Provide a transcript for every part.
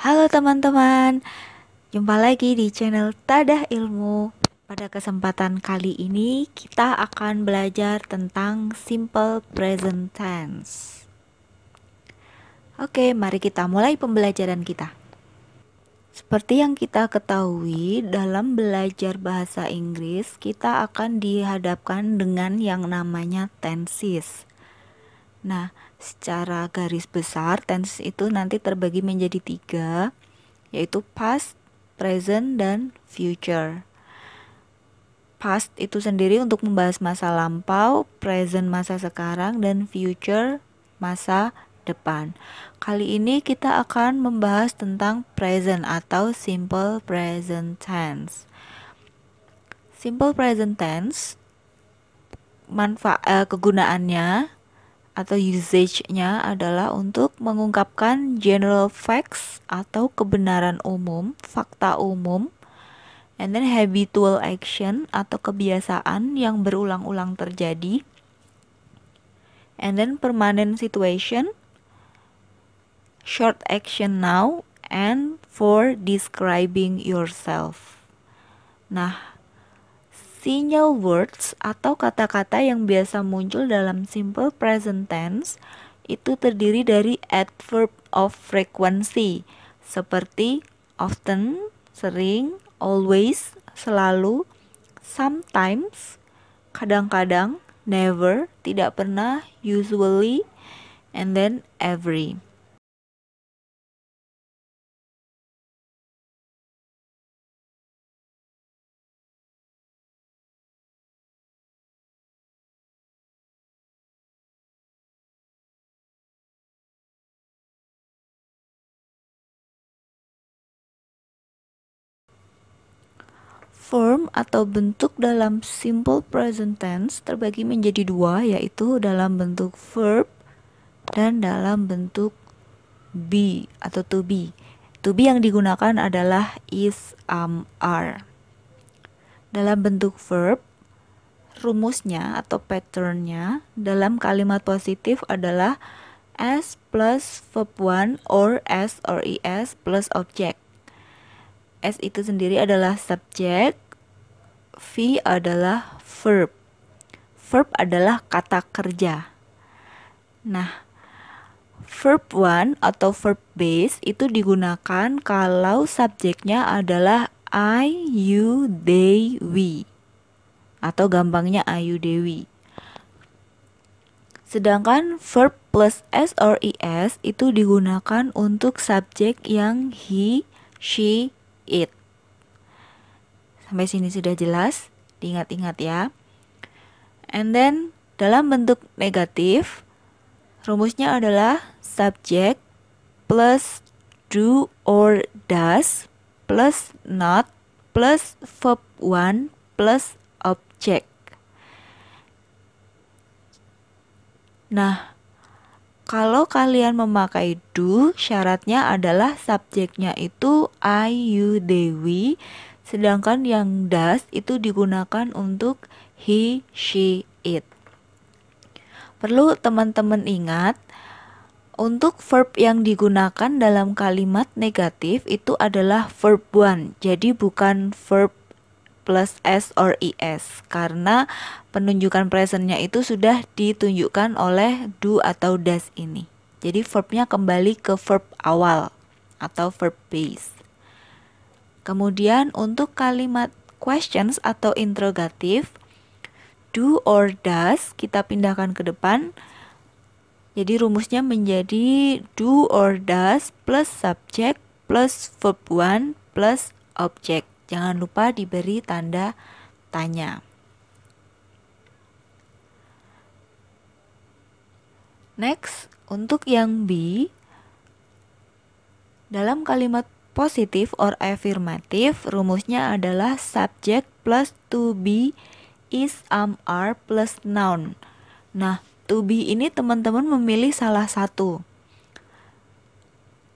Halo teman-teman, jumpa lagi di channel Tadah Ilmu. Pada kesempatan kali ini kita akan belajar tentang simple present tense. Oke, mari kita mulai pembelajaran kita. Seperti yang kita ketahui, dalam belajar bahasa Inggris kita akan dihadapkan dengan yang namanya tenses. Nah, secara garis besar tense itu nanti terbagi menjadi 3, yaitu past, present, dan future. Past itu sendiri untuk membahas masa lampau, present masa sekarang, dan future masa depan. Kali ini kita akan membahas tentang present atau simple present tense. Simple present tense kegunaannya atau usage-nya adalah untuk mengungkapkan general facts atau kebenaran umum, fakta umum, and then habitual action atau kebiasaan yang berulang-ulang terjadi, and then permanent situation, short action now, and for describing yourself. Nah, signal words atau kata-kata yang biasa muncul dalam simple present tense itu terdiri dari adverb of frequency seperti often, sering, always, selalu, sometimes, kadang-kadang, never, tidak pernah, usually, and then every. Form atau bentuk dalam simple present tense terbagi menjadi 2, yaitu dalam bentuk verb dan dalam bentuk be atau to be. To be yang digunakan adalah is, are. Dalam bentuk verb, rumusnya atau patternnya dalam kalimat positif adalah S plus verb 1 or S or ES plus object. S itu sendiri adalah subject, V adalah verb. Verb adalah kata kerja. Nah, verb 1 atau verb base itu digunakan kalau subjeknya adalah I, you, they, we. Atau gampangnya ayu, dewi. Sedangkan verb plus S or ES itu digunakan untuk subjek yang he, she, it. Sampai sini sudah jelas? Diingat-ingat ya. And then dalam bentuk negatif, rumusnya adalah subject plus do or does plus not plus verb 1 plus object. Nah, kalau kalian memakai do, syaratnya adalah subjeknya itu I, you, they, we. Sedangkan yang does itu digunakan untuk he, she, it. Perlu teman-teman ingat, untuk verb yang digunakan dalam kalimat negatif itu adalah verb 1. Jadi bukan verb plus S or ES. Karena penunjukan presentnya itu sudah ditunjukkan oleh do atau does ini. Jadi verbnya kembali ke verb awal atau verb base. Kemudian untuk kalimat questions atau interrogatif, do or does kita pindahkan ke depan. Jadi rumusnya menjadi do or does plus subject plus verb 1 plus object. Jangan lupa diberi tanda tanya. Next, untuk yang B, dalam kalimat positif or afirmatif, rumusnya adalah subject plus to be is, are plus noun. Nah, to be ini teman-teman memilih salah satu.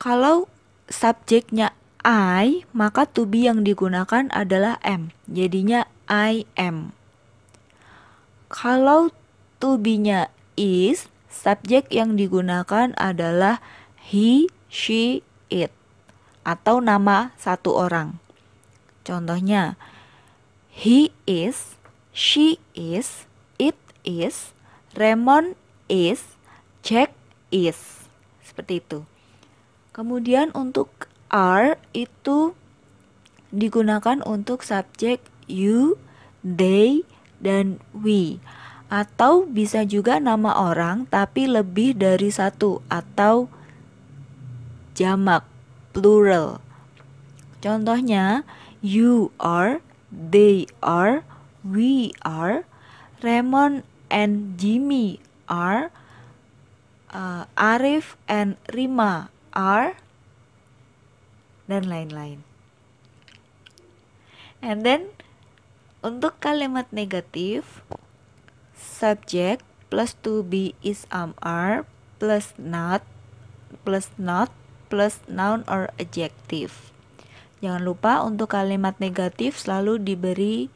Kalau subjeknya I, maka to be yang digunakan adalah am. Jadinya I am. Kalau to be-nya is, subjek yang digunakan adalah he, she, it. atau nama satu orang. Contohnya, he is, she is, it is, Raymond is, Jack is. Seperti itu. Kemudian untuk are itu digunakan untuk subjek you, they, dan we. Atau bisa juga nama orang tapi lebih dari satu atau jamak, plural. Contohnya, you are, they are, we are, Raymond and Jimmy are, Arif and Rima are, dan lain-lain. And then untuk kalimat negatif, subject plus to be is are plus not plus noun or adjective. Jangan lupa untuk kalimat negatif selalu diberi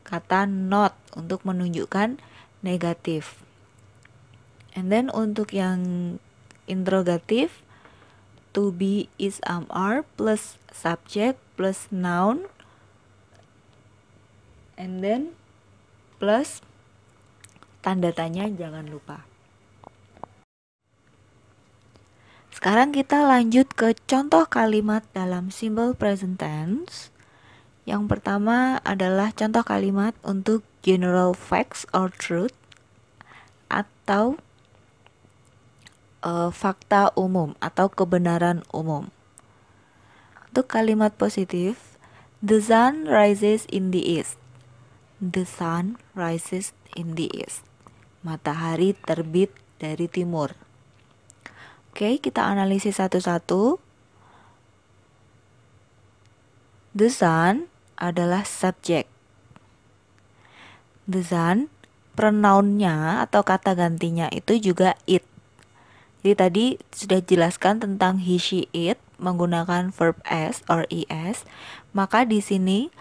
kata not untuk menunjukkan negatif. And then untuk yang interrogatif, to be is are plus subject plus noun, and then plus tanda tanya, jangan lupa. Sekarang kita lanjut ke contoh kalimat dalam simple present tense. Yang pertama adalah contoh kalimat untuk general facts or truth atau fakta umum atau kebenaran umum. Untuk kalimat positif, the sun rises in the east. The sun rises in the east. Matahari terbit dari timur. Oke, kita analisis satu-satu. The sun adalah subjek. The sun, pronounnya atau kata gantinya itu juga it. Jadi tadi sudah jelaskan tentang he, she, it menggunakan verb s or es. Maka di sini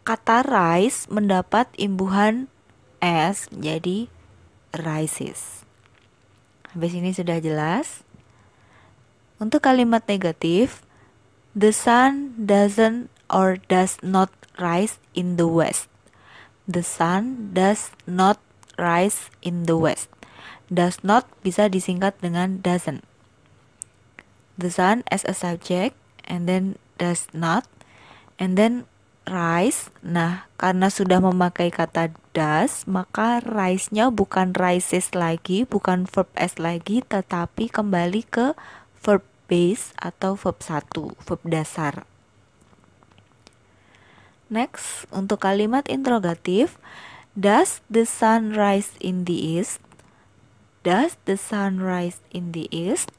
kata rise mendapat imbuhan s, jadi rises. Habis ini sudah jelas. Untuk kalimat negatif, the sun doesn't or does not rise in the west. The sun does not rise in the west. Does not bisa disingkat dengan doesn't. The sun as a subject, and then does not, and then rise. Nah, karena sudah memakai kata does, maka rise-nya bukan rises lagi, bukan verb s lagi, tetapi kembali ke verb base atau verb 1, verb dasar. Next, untuk kalimat interrogatif, does the sun rise in the east? Does the sun rise in the east?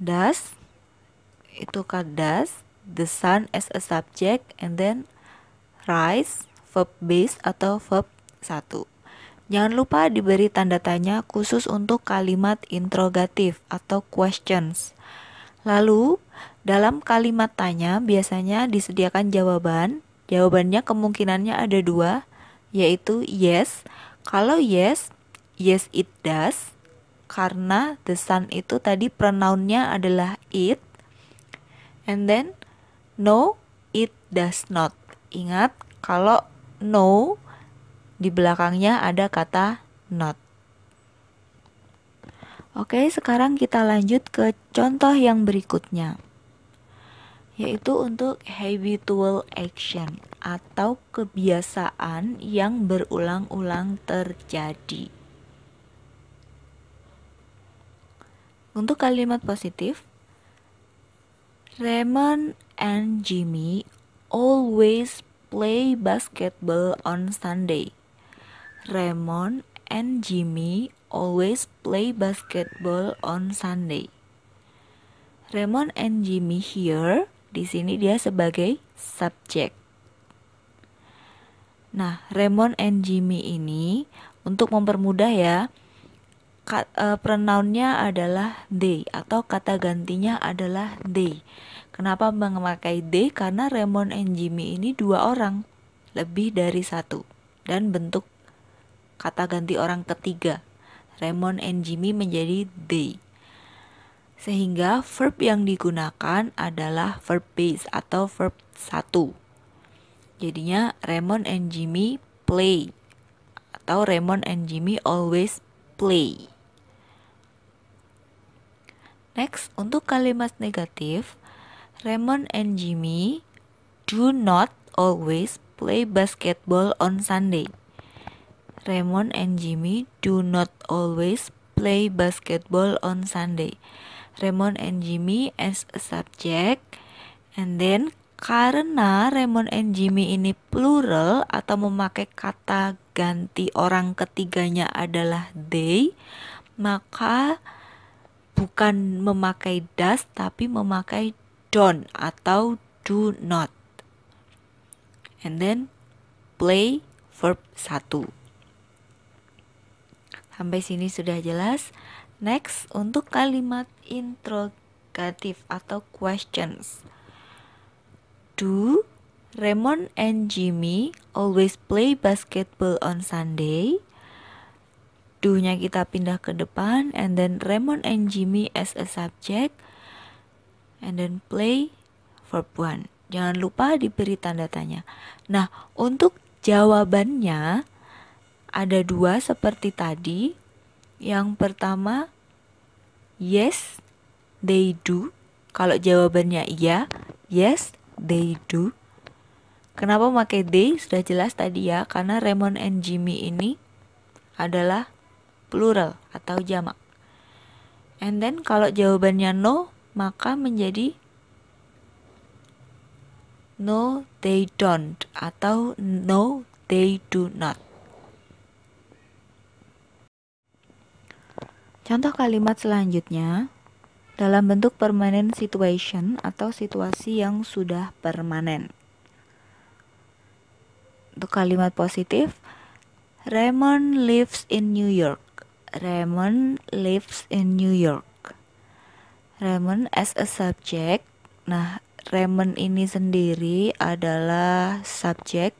Does, itu kan does, the sun as a subject, and then rise, verb base atau verb 1. Jangan lupa diberi tanda tanya khusus untuk kalimat interrogatif atau questions. Lalu, dalam kalimat tanya biasanya disediakan jawaban. Jawabannya kemungkinannya ada 2, yaitu yes. Kalau yes, yes it does, karena the sun itu tadi pronounnya adalah it. And then no, it does not. Ingat, kalau no di belakangnya ada kata not. Oke, sekarang kita lanjut ke contoh yang berikutnya, yaitu untuk habitual action atau kebiasaan yang berulang-ulang terjadi. Untuk kalimat positif, Raymond and Jimmy always play basketball on Sunday. Raymond and Jimmy always play basketball on Sunday. Raymond and Jimmy here, di sini dia sebagai subjek. Nah, Raymond and Jimmy ini untuk mempermudah ya, pronounnya adalah they atau kata gantinya adalah they. Kenapa memakai they? Karena Raymond and Jimmy ini 2 orang, lebih dari 1, dan bentuk kata ganti orang ketiga. Raymond and Jimmy menjadi they. Sehingga verb yang digunakan adalah verb base atau verb 1. Jadinya Raymond and Jimmy play atau Raymond and Jimmy always play. Next, untuk kalimat negatif, Raymond and Jimmy do not always play basketball on Sunday. Raymond and Jimmy do not always play basketball on Sunday. Raymond and Jimmy as a subject, and then karena Raymond and Jimmy ini plural atau memakai kata ganti orang ketiganya adalah they, maka bukan memakai does tapi memakai don't atau do not. And then play verb 1. Sampai sini sudah jelas. Next, untuk kalimat interrogatif atau questions. Do Raymond and Jimmy always play basketball on Sunday? Do-nya kita pindah ke depan, and then Raymond and Jimmy as a subject, and then play verb 1. Jangan lupa diberi tanda tanya. Nah, untuk jawabannya ada 2 seperti tadi. Yang pertama, yes, they do. Kalau jawabannya iya, yes, they do. Kenapa pakai they? Sudah jelas tadi ya, karena Raymond and Jimmy ini adalah plural atau jamak. And then kalau jawabannya no, maka menjadi no, they don't atau no, they do not. Contoh kalimat selanjutnya dalam bentuk permanent situation atau situasi yang sudah permanen. Untuk kalimat positif, Raymond lives in New York. Raymond lives in New York. Raymond as a subject. Nah, Raymond ini sendiri adalah subjek.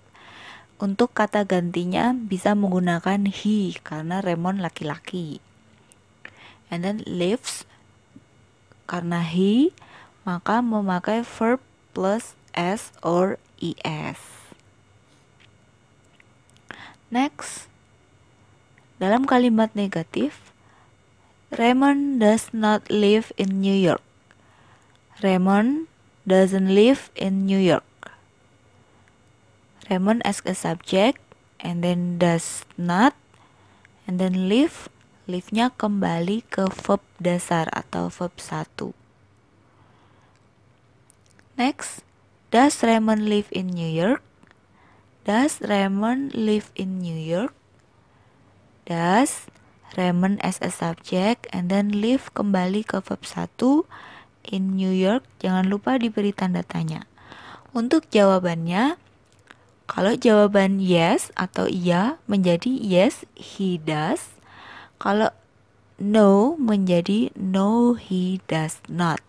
Untuk kata gantinya bisa menggunakan he karena Raymond laki-laki. And then lives karena he, maka memakai verb plus s or es. Next, dalam kalimat negatif, Raymond does not live in New York. Raymond doesn't live in New York. Raymond as a subject, and then does not, and then live. Live-nya kembali ke verb dasar atau verb 1. Next, does Raymond live in New York? Does Raymond live in New York? Does Raymond as a subject, and then live kembali ke verb 1 in New York. Jangan lupa diberi tanda tanya. Untuk jawabannya, kalau jawaban yes atau iya menjadi yes, he does. Kalau no menjadi no, he does not.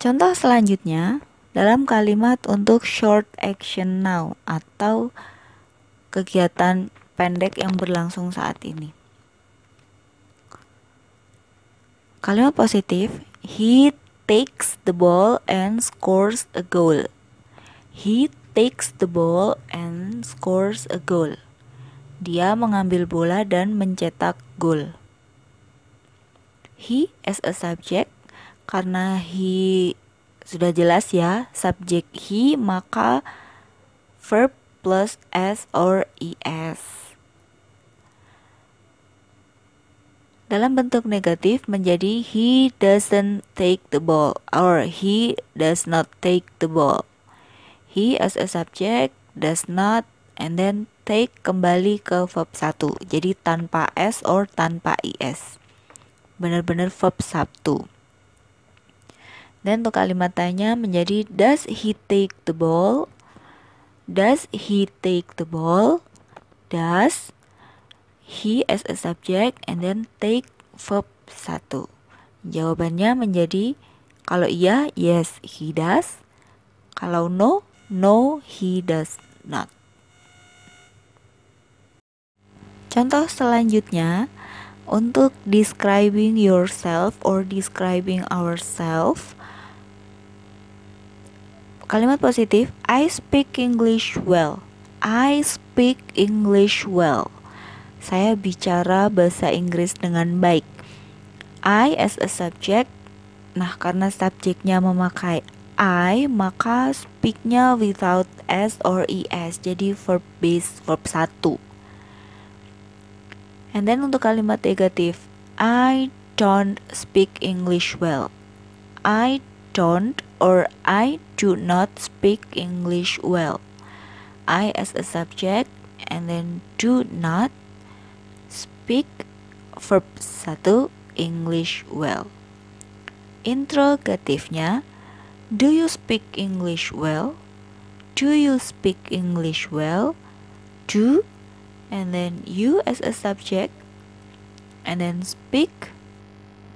Contoh selanjutnya dalam kalimat untuk short action now atau kegiatan pendek yang berlangsung saat ini. Kalimat positif, he takes the ball and scores a goal. He takes the ball and scores a goal. Dia mengambil bola dan mencetak gol. He as a subject, karena he sudah jelas ya, subjek he, maka verb plus s or es. Dalam bentuk negatif menjadi he doesn't take the ball or he does not take the ball. He as a subject, does not, and then take kembali ke verb 1. Jadi tanpa s or tanpa es. Benar-benar verb 1. Dan untuk kalimat tanya menjadi does he take the ball? Does he take the ball? Does he as a subject and then take verb 1. Jawabannya menjadi kalau iya, yes, he does. Kalau no, no, he does not. Contoh selanjutnya, untuk describing yourself or describing ourselves, kalimat positif, I speak English well. I speak English well. Saya bicara bahasa Inggris dengan baik. I as a subject. Nah, karena subjeknya memakai I, maka speaknya without S or ES, jadi verb base, verb 1. And then untuk kalimat negatif, I don't speak English well. I don't or I do not speak English well. I as a subject, and then do not speak verb 1 English well. Interrogatifnya, do you speak English well? Do you speak English well? Do, and then you as a subject, and then speak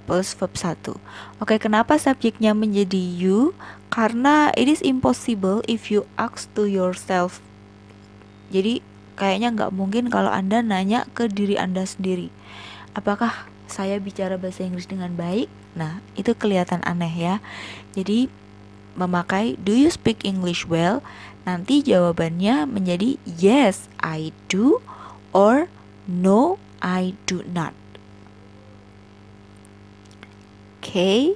plus verb 1. Oke, kenapa subjeknya menjadi you? Karena it is impossible if you ask to yourself. Jadi kayaknya nggak mungkin kalau Anda nanya ke diri Anda sendiri, apakah saya bicara bahasa Inggris dengan baik? Nah, itu kelihatan aneh ya. Jadi memakai do you speak English well, nanti jawabannya menjadi yes I do or no I do not. Oke.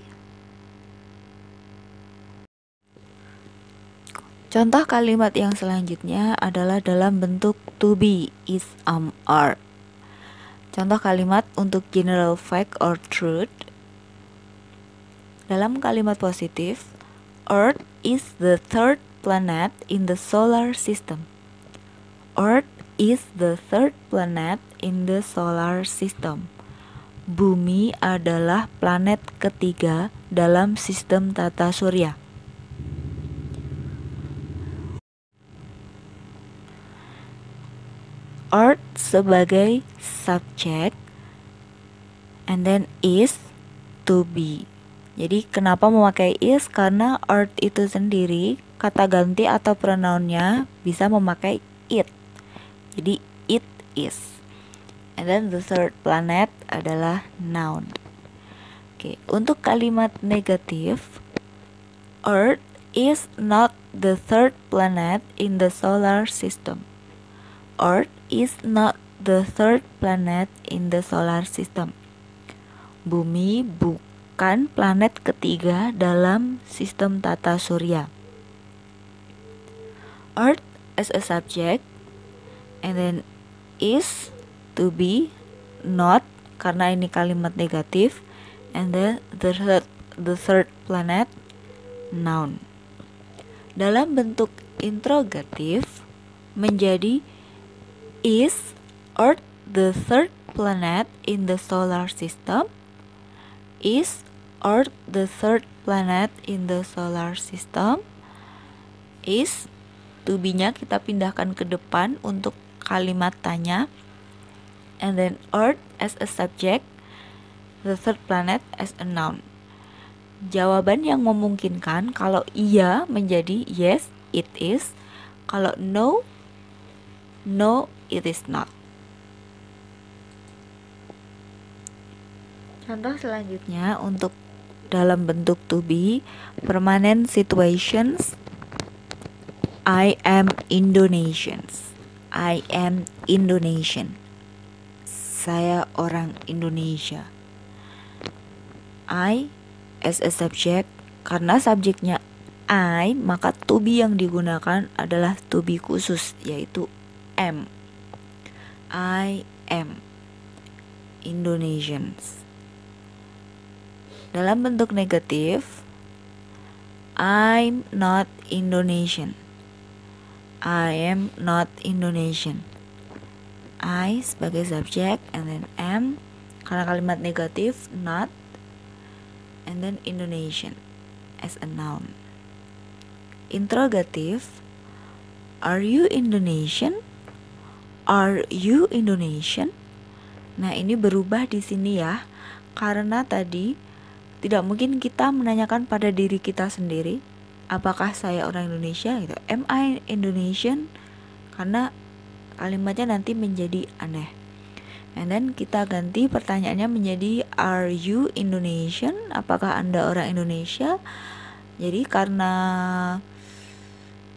Contoh kalimat yang selanjutnya adalah dalam bentuk to be, is, are. Contoh kalimat untuk general fact or truth. Dalam kalimat positif, Earth is the third planet in the solar system. Earth is the third planet in the solar system. Bumi adalah planet ketiga dalam sistem tata surya. Earth sebagai subjek, and then is, to be. Jadi kenapa memakai is? Karena Earth itu sendiri kata ganti atau pronounnya bisa memakai it. Jadi it is. And then the third planet adalah noun. Oke, untuk kalimat negatif, Earth is not the third planet in the solar system. Earth is not the third planet in the solar system. Bumi bukan planet ketiga dalam sistem tata surya. Earth as a subject, and then is, to be, not, karena ini kalimat negatif, and then the third planet, noun. Dalam bentuk interrogatif menjadi is Earth the third planet in the solar system? Is Earth the third planet in the solar system? Is, to be-nya kita pindahkan ke depan untuk kalimat tanya. And then Earth as a subject, the third planet as a noun. Jawaban yang memungkinkan kalau iya menjadi yes, it is. Kalau no, no, it is not. Contoh selanjutnya untuk dalam bentuk to be, permanent situations, I am Indonesians. I am Indonesian. Saya orang Indonesia. I as a subject, karena subjeknya I, maka to be yang digunakan adalah to be khusus, yaitu am. I am Indonesians. Dalam bentuk negatif, I'm not Indonesian. I am not Indonesian. I sebagai subjek, and then am karena kalimat negatif, not, and then Indonesian as a noun. Interrogatif, are you Indonesian? Are you Indonesian? Nah, ini berubah di sini ya, karena tadi tidak mungkin kita menanyakan pada diri kita sendiri, apakah saya orang Indonesia gitu. Am I Indonesian? Karena kalimatnya nanti menjadi aneh. And then kita ganti pertanyaannya menjadi are you Indonesian? Apakah Anda orang Indonesia? Jadi karena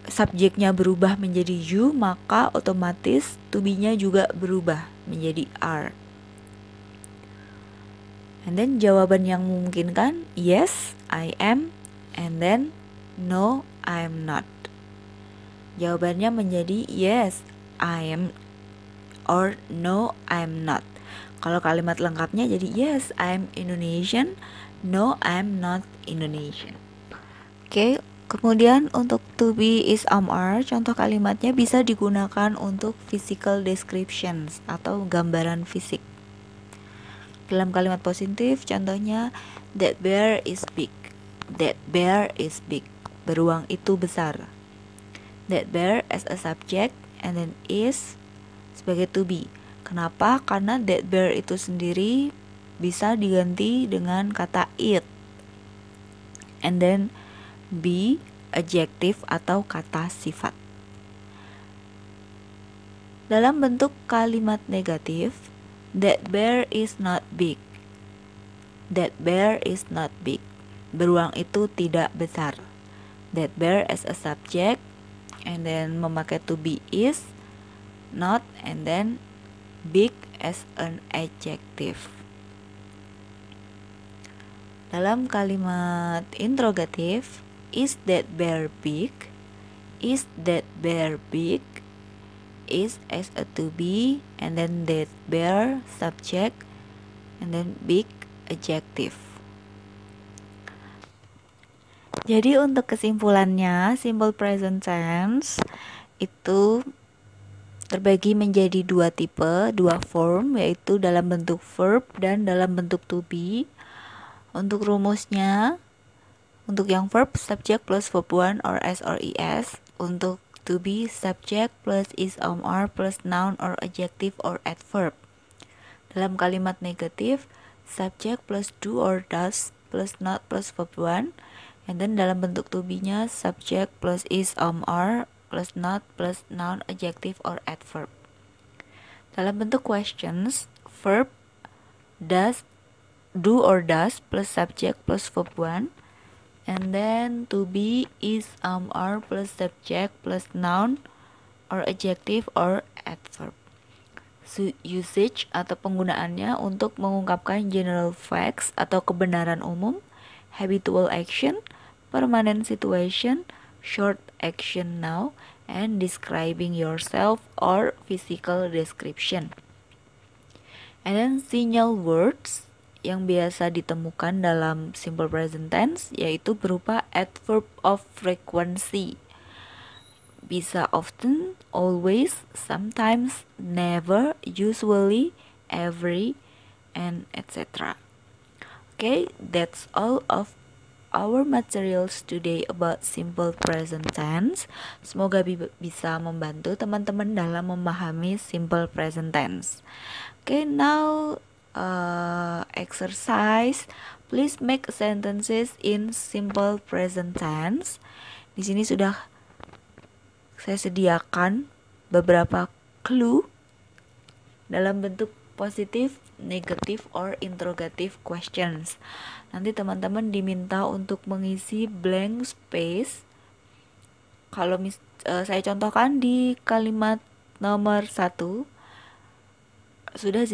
subjeknya berubah menjadi you, maka otomatis to be-nya juga berubah menjadi are. And then jawaban yang memungkinkan, yes, I am, and then no, I am not. Jawabannya menjadi yes, I am, or no, I am not. Kalau kalimat lengkapnya jadi yes, I am Indonesian, no, I am not Indonesian. Oke, kemudian untuk to be is are, contoh kalimatnya bisa digunakan untuk physical descriptions atau gambaran fisik. Dalam kalimat positif, contohnya that bear is big. That bear is big. Beruang itu besar. That bear as a subject and then is sebagai to be. Kenapa? Karena that bear itu sendiri bisa diganti dengan kata it. And then be adjective atau kata sifat. Dalam bentuk kalimat negatif, that bear is not big. That bear is not big. Beruang itu tidak besar. That bear as a subject and then memakai to be is, not, and then big as an adjective. Dalam kalimat interrogatif, is that bear big? Is that bear big? Is as a to be, and then that bear subject, and then big adjective. Jadi untuk kesimpulannya, simple present tense itu terbagi menjadi dua tipe, dua form, yaitu dalam bentuk verb dan dalam bentuk to be. Untuk rumusnya, untuk yang verb, subject plus verb 1 or s or es. Untuk to be, subject plus is are plus noun or adjective or adverb. Dalam kalimat negatif, subject plus do or does plus not plus verb 1. And then dalam bentuk to be-nya, subject plus is are plus not plus noun, adjective or adverb. Dalam bentuk questions, verb does, do or does plus subject plus verb 1. And then to be is are plus subject plus noun or adjective or adverb. Usage atau penggunaannya untuk mengungkapkan general facts atau kebenaran umum, habitual action, permanent situation, short action now, and describing yourself or physical description. And then signal words yang biasa ditemukan dalam simple present tense yaitu berupa adverb of frequency. Bisa often, always, sometimes, never, usually, every, and etc. Okay, that's all of our materials today about simple present tense. Semoga bisa membantu teman-teman dalam memahami simple present tense. Okay, now exercise. Please make sentences in simple present tense. Di sini sudah saya sediakan beberapa clue dalam bentuk positif, negatif, or interrogative questions. Nanti teman-teman diminta untuk mengisi blank space. Kalau saya contohkan di kalimat nomor 1 sudah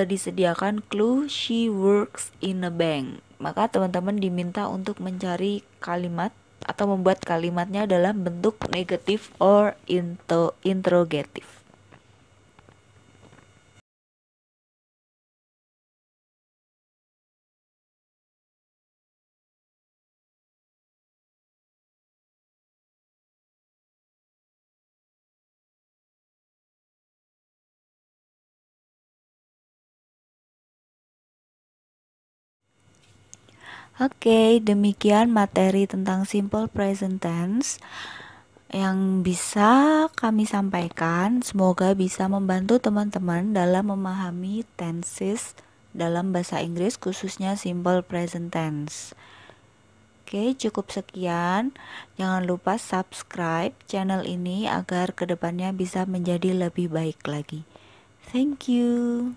disediakan clue she works in a bank. Maka teman-teman diminta untuk mencari kalimat atau membuat kalimatnya dalam bentuk negatif or interrogative. Oke, demikian materi tentang simple present tense yang bisa kami sampaikan. Semoga bisa membantu teman-teman dalam memahami tenses dalam bahasa Inggris, khususnya simple present tense. Oke, cukup sekian. Jangan lupa subscribe channel ini agar kedepannya bisa menjadi lebih baik lagi. Thank you.